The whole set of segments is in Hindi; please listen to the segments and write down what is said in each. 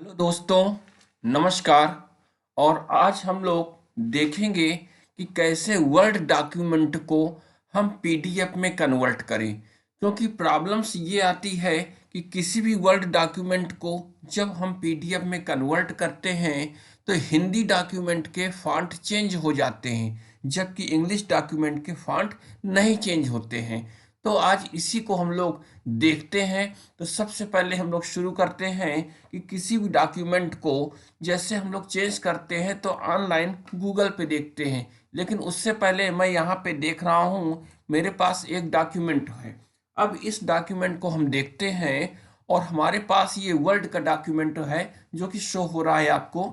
हेलो दोस्तों, नमस्कार। और आज हम लोग देखेंगे कि कैसे वर्ड डॉक्यूमेंट को हम पीडीएफ में कन्वर्ट करें। क्योंकि प्रॉब्लम्स ये आती है कि किसी भी वर्ड डॉक्यूमेंट को जब हम पीडीएफ में कन्वर्ट करते हैं तो हिंदी डॉक्यूमेंट के फॉन्ट चेंज हो जाते हैं, जबकि इंग्लिश डॉक्यूमेंट के फॉन्ट नहीं चेंज होते हैं। तो आज इसी को हम लोग देखते हैं। तो सबसे पहले हम लोग शुरू करते हैं कि किसी भी डॉक्यूमेंट को जैसे हम लोग चेंज करते हैं तो ऑनलाइन गूगल पे देखते हैं। लेकिन उससे पहले मैं यहाँ पे देख रहा हूँ, मेरे पास एक डॉक्यूमेंट है। अब इस डॉक्यूमेंट को हम देखते हैं और हमारे पास ये वर्ड का डॉक्यूमेंट है जो कि शो हो रहा है आपको।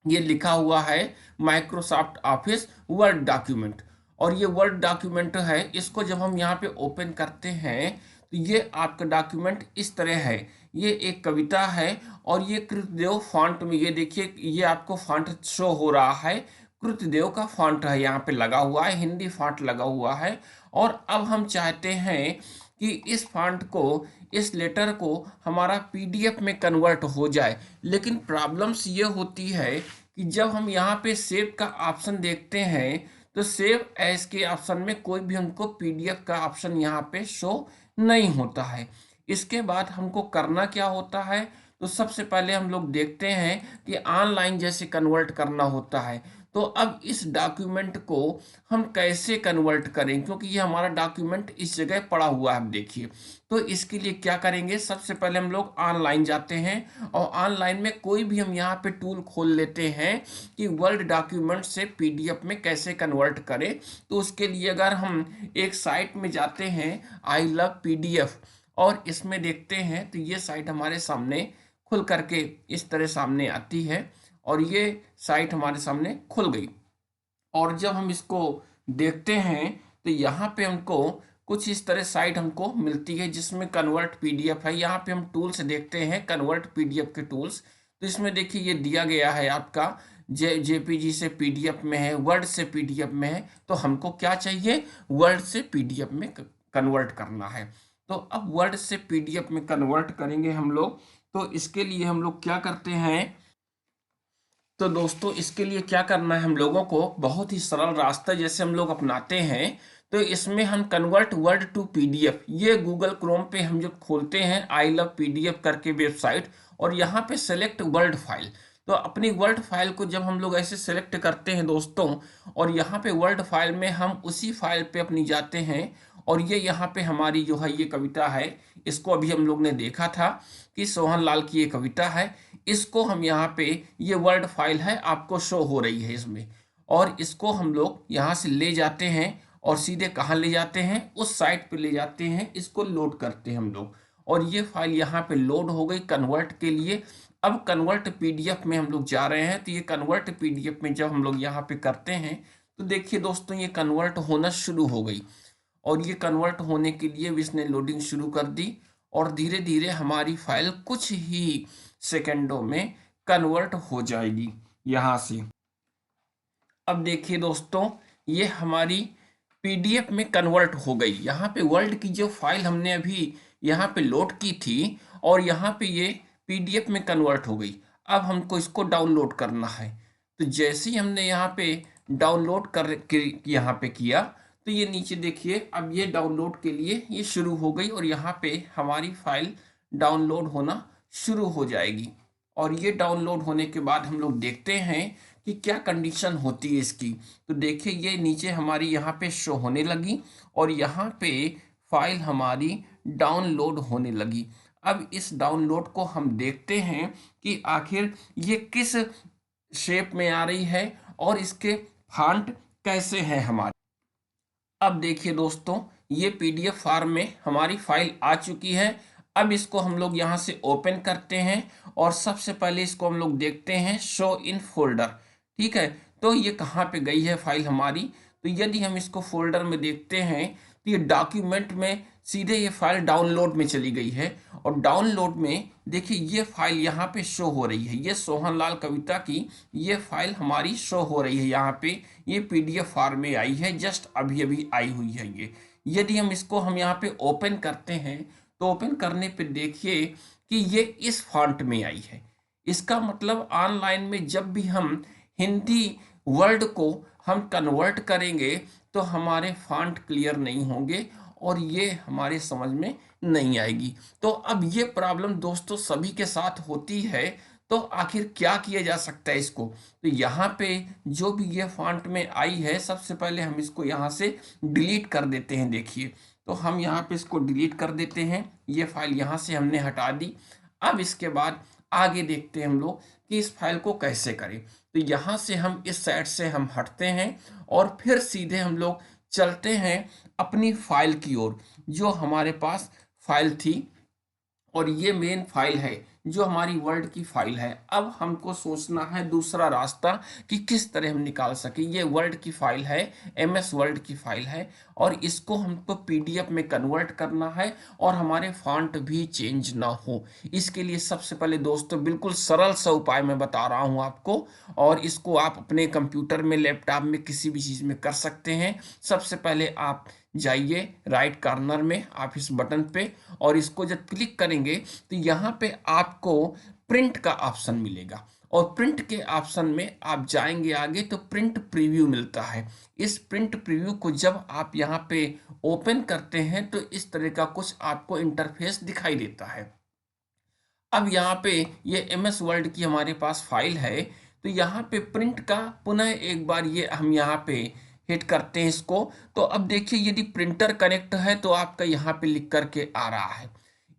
ये लिखा हुआ है माइक्रोसॉफ्ट ऑफिस वर्ड डॉक्यूमेंट। और ये वर्ड डॉक्यूमेंट है, इसको जब हम यहाँ पे ओपन करते हैं तो ये आपका डॉक्यूमेंट इस तरह है। ये एक कविता है और ये कृतदेव फॉन्ट में, ये देखिए ये आपको फॉन्ट शो हो रहा है। कृतदेव का फॉन्ट है, यहाँ पे लगा हुआ है, हिंदी फॉन्ट लगा हुआ है। और अब हम चाहते हैं कि इस फॉन्ट को, इस लेटर को हमारा पीडीएफ में कन्वर्ट हो जाए। लेकिन प्रॉब्लम्स ये होती है कि जब हम यहाँ पे सेव का ऑप्शन देखते हैं तो सेव एज के ऑप्शन में कोई भी हमको पीडीएफ का ऑप्शन यहाँ पे शो नहीं होता है। इसके बाद हमको करना क्या होता है, तो सबसे पहले हम लोग देखते हैं कि ऑनलाइन जैसे कन्वर्ट करना होता है। तो अब इस डॉक्यूमेंट को हम कैसे कन्वर्ट करें, क्योंकि ये हमारा डॉक्यूमेंट इस जगह पड़ा हुआ है। आप देखिए, तो इसके लिए क्या करेंगे, सबसे पहले हम लोग ऑनलाइन जाते हैं और ऑनलाइन में कोई भी हम यहाँ पे टूल खोल लेते हैं कि वर्ड डॉक्यूमेंट से पीडीएफ में कैसे कन्वर्ट करें। तो उसके लिए अगर हम एक साइट में जाते हैं, आई लव पीडीएफ, और इसमें देखते हैं तो ये साइट हमारे सामने खुल करके इस तरह सामने आती है। और ये साइट हमारे सामने खुल गई। और जब हम इसको देखते हैं तो यहाँ पे हमको कुछ इस तरह साइट हमको मिलती है जिसमें कन्वर्ट पीडीएफ है। यहाँ पे हम टूल्स देखते हैं, कन्वर्ट पीडीएफ के टूल्स। तो इसमें देखिए ये दिया गया है आपका जेपीजी से पीडीएफ में है, वर्ड से पीडीएफ में है। तो हमको क्या चाहिए, वर्ड से पीडीएफ में कन्वर्ट करना है। तो अब वर्ड से पीडीएफ में कन्वर्ट करेंगे हम लोग। तो इसके लिए हम लोग क्या करते हैं, तो दोस्तों इसके लिए क्या करना है, हम लोगों को बहुत ही सरल रास्ता जैसे हम लोग अपनाते हैं। तो इसमें हम कन्वर्ट वर्ड टू पीडीएफ, ये गूगल क्रोम पे हम जब खोलते हैं आई लव पीडीएफ करके वेबसाइट, और यहाँ पे सेलेक्ट वर्ड फाइल। तो अपनी वर्ड फाइल को जब हम लोग ऐसे सेलेक्ट करते हैं दोस्तों, और यहाँ पे वर्ड फाइल में हम उसी फाइल पे अपनी जाते हैं। और ये यहाँ पे हमारी जो है ये कविता है, इसको अभी हम लोग ने देखा था कि सोहन लाल की ये कविता है। इसको हम यहाँ पे, ये वर्ड फाइल है आपको शो हो रही है इसमें, और इसको हम लोग यहाँ से ले जाते हैं और सीधे कहाँ ले जाते हैं, उस साइट पे ले जाते हैं, इसको लोड करते हैं हम लोग। और ये फाइल यहाँ पे लोड हो गई कन्वर्ट के लिए। अब कन्वर्ट पीडीएफ में हम लोग जा रहे हैं। तो ये कन्वर्ट पीडीएफ में जब हम लोग यहाँ पे करते हैं तो देखिए दोस्तों ये कन्वर्ट होना शुरू हो गई। और ये कन्वर्ट होने के लिए भी इसने लोडिंग शुरू कर दी और धीरे धीरे हमारी फाइल कुछ ही सेकंडों में कन्वर्ट हो जाएगी यहाँ से। अब देखिए दोस्तों, ये हमारी पीडीएफ में कन्वर्ट हो गई। यहाँ पे वर्ड की जो फाइल हमने अभी यहाँ पे लोड की थी और यहाँ पे ये पीडीएफ में कन्वर्ट हो गई। अब हमको इसको डाउनलोड करना है। तो जैसे ही हमने यहाँ पे डाउनलोड यहाँ पे किया तो ये नीचे देखिए, अब ये डाउनलोड के लिए ये शुरू हो गई और यहाँ पे हमारी फाइल डाउनलोड होना शुरू हो जाएगी। और ये डाउनलोड होने के बाद हम लोग देखते हैं कि क्या कंडीशन होती है इसकी। तो देखिए ये नीचे हमारी यहाँ पे शो होने लगी और यहाँ पे फाइल हमारी डाउनलोड होने लगी। अब इस डाउनलोड को हम देखते हैं कि आखिर ये किस शेप में आ रही है और इसके फॉन्ट कैसे हैं हमारे। अब देखिए दोस्तों, ये पीडीएफ फॉर्म में हमारी फाइल आ चुकी है। अब इसको हम लोग यहाँ से ओपन करते हैं और सबसे पहले इसको हम लोग देखते हैं शो इन फोल्डर। ठीक है, तो ये कहाँ पे गई है फाइल हमारी। तो यदि हम इसको फोल्डर में देखते हैं तो ये डॉक्यूमेंट में सीधे ये फाइल डाउनलोड में चली गई है। और डाउनलोड में देखिए ये फाइल यहाँ पे शो हो रही है, ये सोहन लाल कविता की ये फाइल हमारी शो हो रही है यहाँ पे। ये पीडीएफ फॉर्म में आई है, जस्ट अभी अभी आई हुई है ये। यदि हम इसको हम यहाँ पे ओपन करते हैं तो ओपन करने पे देखिए कि ये इस फॉन्ट में आई है। इसका मतलब ऑनलाइन में जब भी हम हिंदी वर्ड को हम कन्वर्ट करेंगे तो हमारे फॉन्ट क्लियर नहीं होंगे और ये हमारे समझ में नहीं आएगी। तो अब ये प्रॉब्लम दोस्तों सभी के साथ होती है। तो आखिर क्या किया जा सकता है इसको? तो यहाँ पे जो भी ये फॉन्ट में आई है, सबसे पहले हम इसको यहाँ से डिलीट कर देते हैं। देखिए, तो हम यहाँ पे इसको डिलीट कर देते हैं। ये फाइल यहाँ से हमने हटा दी। अब इसके बाद आगे देखते हैं हम लोग कि इस फाइल को कैसे करें। तो यहाँ से हम इस साइड से हम हटते हैं और फिर सीधे हम लोग चलते हैं अपनी फाइल की ओर, जो हमारे पास फाइल थी। और ये मेन फाइल है जो हमारी वर्ड की फाइल है। अब हमको सोचना है दूसरा रास्ता कि किस तरह हम निकाल सके। ये वर्ड की फाइल है, एमएस वर्ड की फाइल है, और इसको हमको पीडीएफ में कन्वर्ट करना है और हमारे फॉन्ट भी चेंज ना हो। इसके लिए सबसे पहले दोस्तों बिल्कुल सरल सा उपाय मैं बता रहा हूँ आपको, और इसको आप अपने कंप्यूटर में, लैपटॉप में, किसी भी चीज़ में कर सकते हैं। सबसे पहले आप जाइए राइट कॉर्नर में आप इस बटन पे, और इसको जब क्लिक करेंगे तो यहाँ पे आपको प्रिंट का ऑप्शन मिलेगा, और प्रिंट के ऑप्शन में आप जाएंगे आगे तो प्रिंट प्रीव्यू मिलता है। इस प्रिंट प्रीव्यू को जब आप यहाँ पे ओपन करते हैं तो इस तरह का कुछ आपको इंटरफेस दिखाई देता है। अब यहाँ पे ये एमएस वर्ड की हमारे पास फाइल है, तो यहाँ पे प्रिंट का पुनः एक बार ये हम यहाँ पे हिट करते हैं इसको। तो अब देखिए यदि प्रिंटर कनेक्ट है तो आपका यहाँ पे लिख करके आ रहा है।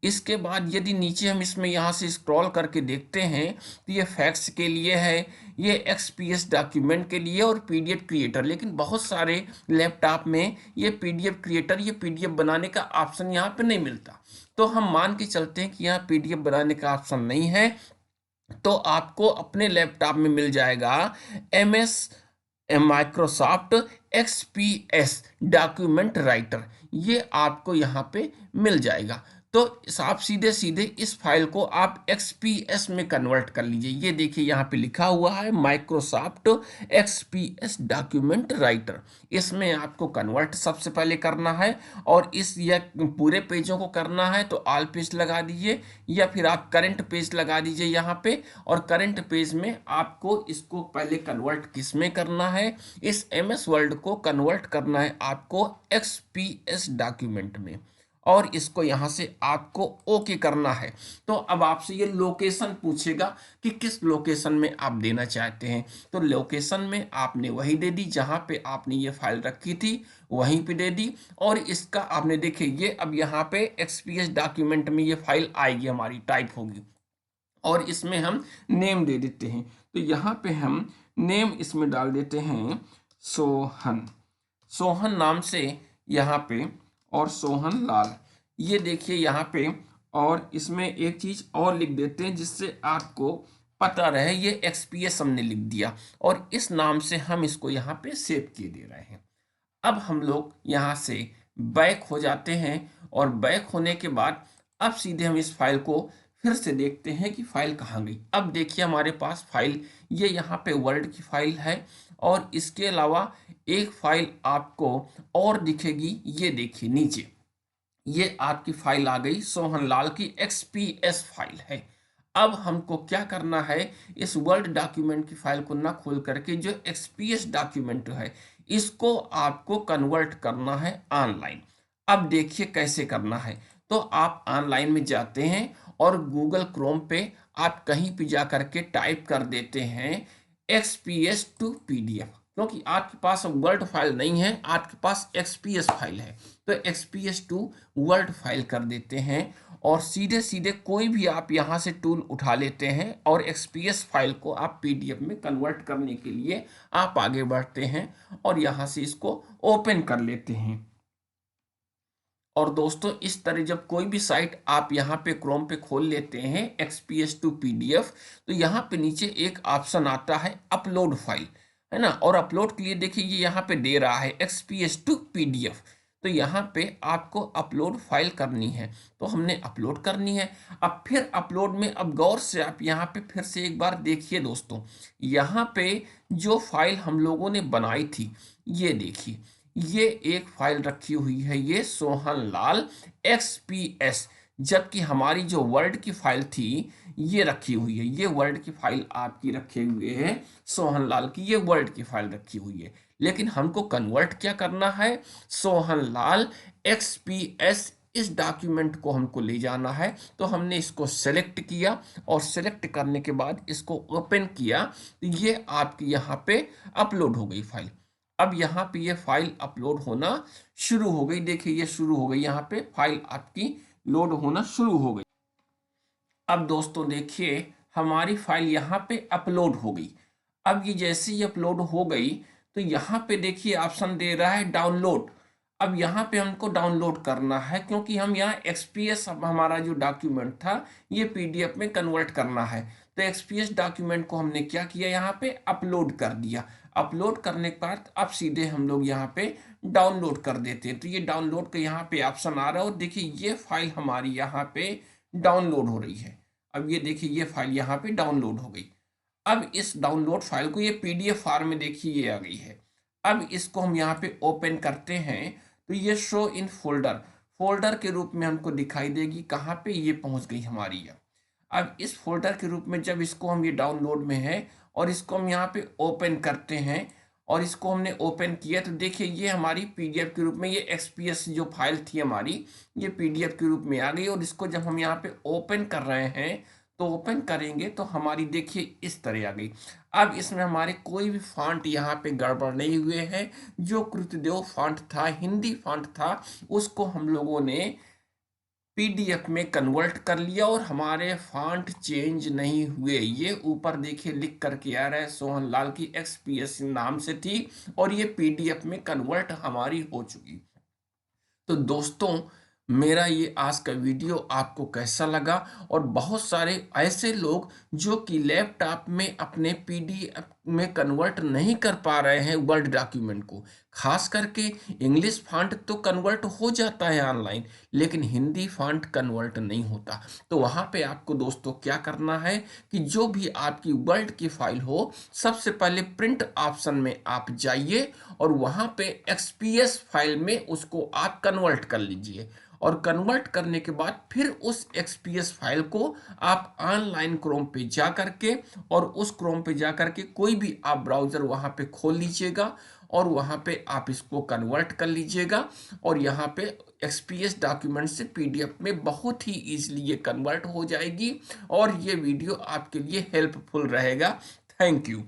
इसके बाद यदि नीचे हम इसमें यहाँ से स्क्रॉल करके देखते हैं तो ये फैक्स के लिए है, ये एक्सपीएस डॉक्यूमेंट के लिए, और पीडीएफ क्रिएटर। लेकिन बहुत सारे लैपटॉप में ये पीडीएफ क्रिएटर, ये पीडीएफ बनाने का ऑप्शन यहाँ पे नहीं मिलता। तो हम मान के चलते हैं कि यहाँ पीडीएफ बनाने का ऑप्शन नहीं है, तो आपको अपने लैपटॉप में मिल जाएगा MS Microsoft XPS document writer. ये आपको यहाँ पे मिल जाएगा। तो आप सीधे सीधे इस फाइल को आप एक्सपीएस में कन्वर्ट कर लीजिए। ये देखिए यहाँ पे लिखा हुआ है माइक्रोसॉफ्ट एक्सपीएस डॉक्यूमेंट राइटर। इसमें आपको कन्वर्ट सबसे पहले करना है, और इस या पूरे पेजों को करना है तो ऑल पेज लगा दीजिए, या फिर आप करंट पेज लगा दीजिए यहाँ पे। और करंट पेज में आपको इसको पहले कन्वर्ट किस में करना है, इस एमएस वर्ड को कन्वर्ट करना है आपको एक्सपीएस डॉक्यूमेंट में, और इसको यहाँ से आपको ओके करना है। तो अब आपसे ये लोकेशन पूछेगा कि किस लोकेशन में आप देना चाहते हैं। तो लोकेशन में आपने वही दे दी जहाँ पे आपने ये फाइल रखी थी, वहीं पे दे दी। और इसका आपने देखिए ये अब यहाँ पे एक्सपीएस डॉक्यूमेंट में ये फाइल आएगी, हमारी टाइप होगी, और इसमें हम नेम दे देते हैं। तो यहाँ पे हम नेम इसमें डाल देते हैं सोहन, सोहन नाम से यहाँ पे, और सोहन लाल, ये देखिए यहाँ पे। और इसमें एक चीज़ और लिख देते हैं जिससे आपको पता रहे, ये एक्सपीएस हमने लिख दिया, और इस नाम से हम इसको यहाँ पे सेव किए दे रहे हैं। अब हम लोग यहाँ से बैक हो जाते हैं, और बैक होने के बाद अब सीधे हम इस फाइल को फिर से देखते हैं कि फाइल कहाँ गई। अब देखिए हमारे पास फाइल ये यहाँ पे वर्ड की फाइल है, और इसके अलावा एक फाइल आपको और दिखेगी। ये देखिए नीचे ये आपकी फाइल आ गई, सोहनलाल की एक्सपीएस फाइल है। अब हमको क्या करना है, इस वर्ड डॉक्यूमेंट की फाइल को ना खोल करके जो एक्सपीएस डॉक्यूमेंट है इसको आपको कन्वर्ट करना है ऑनलाइन। अब देखिए कैसे करना है। तो आप ऑनलाइन में जाते हैं और गूगल क्रोम पे आप कहीं भी जा करके टाइप कर देते हैं एक्सपीएस टू पीडीएफ, क्योंकि आपके पास वर्ड फाइल नहीं है, आपके पास एक्सपीएस फाइल है। तो एक्सपीएस टू वर्ड फाइल कर देते हैं, और सीधे सीधे कोई भी आप यहाँ से टूल उठा लेते हैं, और एक्सपीएस फाइल को आप पीडीएफ में कन्वर्ट करने के लिए आप आगे बढ़ते हैं, और यहाँ से इसको ओपन कर लेते हैं। और दोस्तों इस तरह जब कोई भी साइट आप यहाँ पे क्रोम पे खोल लेते हैं एक्सपीएस टू पीडीएफ, तो यहाँ पे नीचे एक ऑप्शन आता है अपलोड फाइल, है ना। और अपलोड के लिए देखिए ये यहाँ पे दे रहा है एक्सपीएस टू पीडीएफ। तो यहाँ पे आपको अपलोड फाइल करनी है, तो हमने अपलोड करनी है। अब फिर अपलोड में अब गौर से आप यहाँ पे फिर से एक बार देखिए दोस्तों, यहाँ पे जो फाइल हम लोगों ने बनाई थी, ये देखिए ये एक फाइल रखी हुई है, ये सोहन लाल एक्सपीएस, जबकि हमारी जो वर्ड की फाइल थी ये रखी हुई है, ये वर्ड की फाइल आपकी रखे हुए है सोहन लाल की, ये वर्ड की फाइल रखी हुई है। लेकिन हमको कन्वर्ट क्या करना है, सोहन लाल XPS इस डॉक्यूमेंट को हमको ले जाना है। तो हमने इसको सेलेक्ट किया और सेलेक्ट करने के बाद इसको ओपन किया, तो ये आपकी यहाँ पे अपलोड हो गई फाइल। अब यहाँ पे ये फाइल अपलोड होना शुरू हो गई, देखिए ये शुरू हो गई, यहाँ पे फाइल आपकी लोड होना शुरू हो गई। अब दोस्तों देखिए हमारी फाइल यहाँ पे अपलोड हो गई। अब ये जैसे ही अपलोड हो गई तो यहाँ पे देखिए ऑप्शन दे रहा है डाउनलोड। अब यहाँ पे हमको डाउनलोड करना है, क्योंकि हम यहाँ XPS हमारा जो डॉक्यूमेंट था ये PDF में कन्वर्ट करना है। तो XPS डॉक्यूमेंट को हमने क्या किया, यहाँ पे अपलोड कर दिया। अपलोड करने के बाद अब सीधे हम लोग यहाँ पे डाउनलोड कर देते हैं। तो ये डाउनलोड का यहाँ पे ऑप्शन आ रहा है और देखिए ये फाइल हमारी यहाँ पे डाउनलोड हो रही है। अब ये देखिए ये फाइल यहाँ पे डाउनलोड हो गई। अब इस डाउनलोड फाइल को, ये PDF फॉर्म में देखिए ये आ गई है। अब इसको हम यहाँ पे ओपन करते हैं तो ये शो इन फोल्डर, फोल्डर के रूप में हमको दिखाई देगी, कहाँ पे ये पहुंच गई हमारी है। अब इस फोल्डर के रूप में जब इसको हम, ये डाउनलोड में है और इसको हम यहाँ पे ओपन करते हैं और इसको हमने ओपन किया तो देखिए ये हमारी PDF के रूप में, ये XPS जो फाइल थी हमारी ये PDF के रूप में आ गई। और इसको जब हम यहाँ पे ओपन कर रहे हैं तो ओपन करेंगे तो हमारी देखिए इस तरह आ गई। अब इसमें हमारे कोई भी फॉन्ट यहाँ पे गड़बड़ नहीं हुए हैं। जो कृतदेव फॉन्ट था, हिंदी फॉन्ट था, उसको हम लोगों ने PDF में कन्वर्ट कर लिया और हमारे फॉन्ट चेंज नहीं हुए। ये ऊपर देखिए लिख करके आ रहा है सोहन लाल की XPS नाम से थी और ये PDF में कन्वर्ट हमारी हो चुकी। तो दोस्तों मेरा ये आज का वीडियो आपको कैसा लगा, और बहुत सारे ऐसे लोग जो कि लैपटॉप में अपने PDF में कन्वर्ट नहीं कर पा रहे हैं वर्ड डॉक्यूमेंट को, खास करके इंग्लिश फॉन्ट तो कन्वर्ट हो जाता है ऑनलाइन, लेकिन हिंदी फॉन्ट कन्वर्ट नहीं होता। तो वहाँ पे आपको दोस्तों क्या करना है कि जो भी आपकी वर्ड की फाइल हो, सबसे पहले प्रिंट ऑप्शन में आप जाइए और वहाँ पे XPS फाइल में उसको आप कन्वर्ट कर लीजिए। और कन्वर्ट करने के बाद फिर उस XPS फाइल को आप ऑनलाइन क्रोम पे जा करके, और उस क्रोम पे जा करके कोई भी आप ब्राउज़र वहाँ पे खोल लीजिएगा और वहाँ पे आप इसको कन्वर्ट कर लीजिएगा। और यहाँ पे XPS डॉक्यूमेंट से PDF में बहुत ही ईजिली ये कन्वर्ट हो जाएगी और ये वीडियो आपके लिए हेल्पफुल रहेगा। Thank you.